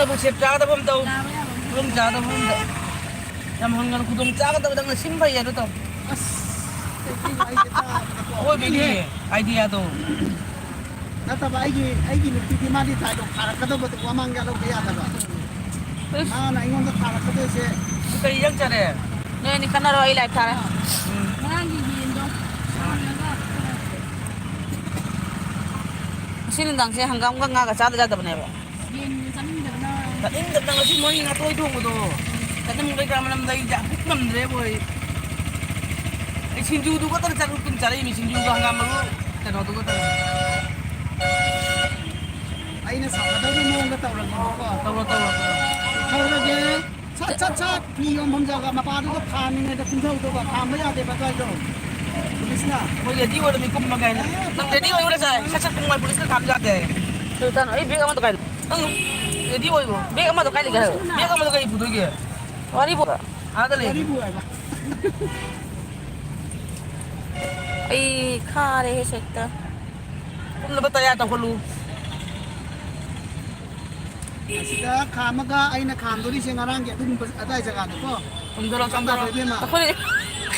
ꯅꯪꯅꯕꯨ ꯁꯦꯞ ꯆꯥꯒꯗꯕ ꯑꯃ ꯇꯧ ꯈꯨꯗꯣꯡ ꯆꯥꯒꯗꯕ ꯑꯃꯗ ꯌꯥꯝ ꯍꯪꯒꯅ ꯈꯨꯗꯣꯡ ꯆꯥꯒꯗꯕ ꯅꯪꯅ ꯁꯤꯟꯕ ꯌꯥꯗ ꯇꯧ ꯑꯣꯏꯕꯒꯤ ꯑꯥꯏꯗꯤꯌꯥꯗꯣ ꯅꯠꯇꯕ ꯑꯩꯒꯤ ꯅꯨꯄꯤꯗꯤ ꯃꯥꯗꯤ ꯊꯥꯔꯛꯀꯗꯕꯗꯣ ꯃꯃꯥꯡꯗ ꯂꯧꯕ ꯌꯥꯗꯕ ꯃꯥꯅ ꯑꯩꯉꯣꯟꯗ ꯊꯥꯔꯛꯀꯗꯣꯏꯁꯦ ꯀꯩ ꯌꯥꯝ ꯆꯥꯔꯦ ꯅꯣꯏꯅꯤ ꯈꯟꯅꯔꯣ ꯑꯩ ꯂꯥꯏꯚ ꯊꯥꯔꯦ ꯉꯁꯤ ꯅꯨꯡꯗꯥꯡꯁꯦ ꯍꯪꯒꯥꯝꯒ ꯉꯥꯒ ꯆꯥꯗ ꯌꯥꯗꯕꯅꯦꯕ ꯆꯥꯅꯤꯡꯗꯕꯅ ꯉꯁꯤ ꯃꯣꯏ ꯉꯥꯇꯣꯏ ꯊꯣꯡꯕꯗꯣ ꯆꯅꯝ ꯀꯩꯀꯥ ꯃꯅꯝꯗ ꯑꯩ ꯄꯨꯛ ꯉꯝꯗ꯭ꯔꯦꯕ ꯑꯩ ꯁꯤꯡꯖꯨꯗꯨ ꯈꯛꯇꯅ ꯆꯥꯔꯨꯛꯇꯨꯝ ꯆꯥꯔꯛꯏꯅꯤ ꯁꯤꯡꯖꯨꯗꯣ ꯍꯪꯒꯥꯝ ꯃꯔꯨ ꯀꯩꯅꯣꯗꯨꯒ ꯇꯧꯔꯦ ꯑꯩꯅ ꯁꯥꯒꯗꯕ ꯃꯑꯣꯡꯗ ꯇꯧꯔꯒꯦꯕꯀꯣ ꯇꯧꯔꯣ ꯊꯧꯔꯒꯦ ꯁꯠ ꯐꯤ ꯌꯣꯟꯐꯝ ꯖꯒꯥ ꯃꯄꯥꯗꯨꯗ ꯈꯥꯝꯃꯤꯉꯩꯗ ꯀꯨꯝꯊꯧꯗꯧꯕ ꯈꯥꯝꯕ ꯌꯥꯗꯦꯕ ꯑꯗꯨꯋꯥꯏꯗꯣ ꯄꯨꯂꯤꯁꯅ ꯃꯣꯏ ꯔꯦꯗꯤ ꯑꯣꯏꯔꯝꯃꯤ ꯀꯨꯝꯃꯒ ꯍꯥꯏꯅ ꯅꯪ ꯔꯦꯗꯤ ꯑꯣꯏꯕ꯭ꯔꯥ ꯁꯥꯏ ꯁꯠ ꯀꯨꯝꯃꯣꯏ ꯄꯨꯂꯤꯁꯅ ꯈꯥꯝ ꯌꯥꯗꯦ ꯁꯨꯜꯇꯥꯟ ꯑꯩ ꯕꯦꯛ ꯑꯃꯗꯣ ꯀꯥꯏ ꯅꯪ ꯔꯦꯗꯤ ꯑꯣꯏꯕ꯭ꯔꯣ ꯕꯦꯛ ꯑꯃꯗꯣ ꯀꯥꯏ ꯂꯩꯒꯦ ꯍꯥꯏꯔꯣ ꯕꯦꯛ ꯑꯃꯗꯣ ꯀꯩ ꯄꯨꯗꯣꯏꯒꯦ ꯋꯥꯔꯤꯕꯨ ꯑꯥꯗ ꯂꯩ ꯋꯥꯔꯤꯕꯨ ꯍꯥꯏꯕ ꯑꯩ ꯈꯥꯔꯦꯍꯦ ꯁꯦꯛꯇ ꯀꯨꯝꯅꯕ ꯇꯌꯥꯔ ꯇꯧꯈꯠꯂꯨ ꯑꯁꯤꯗ ꯈꯥꯝꯃꯒ ꯑꯩꯅ ꯈꯥꯝꯗꯣꯔꯤꯁꯦ ꯉꯔꯥꯡꯒꯤ ꯑꯗꯨꯒꯨꯝꯕ ꯑꯗꯥꯏ ꯖꯒꯥꯗꯀꯣ ꯆꯨꯝꯗꯔꯣ ꯇꯥꯕ꯭ꯔꯣ ꯏꯕꯦꯝꯃ ꯑꯩꯈꯣꯏ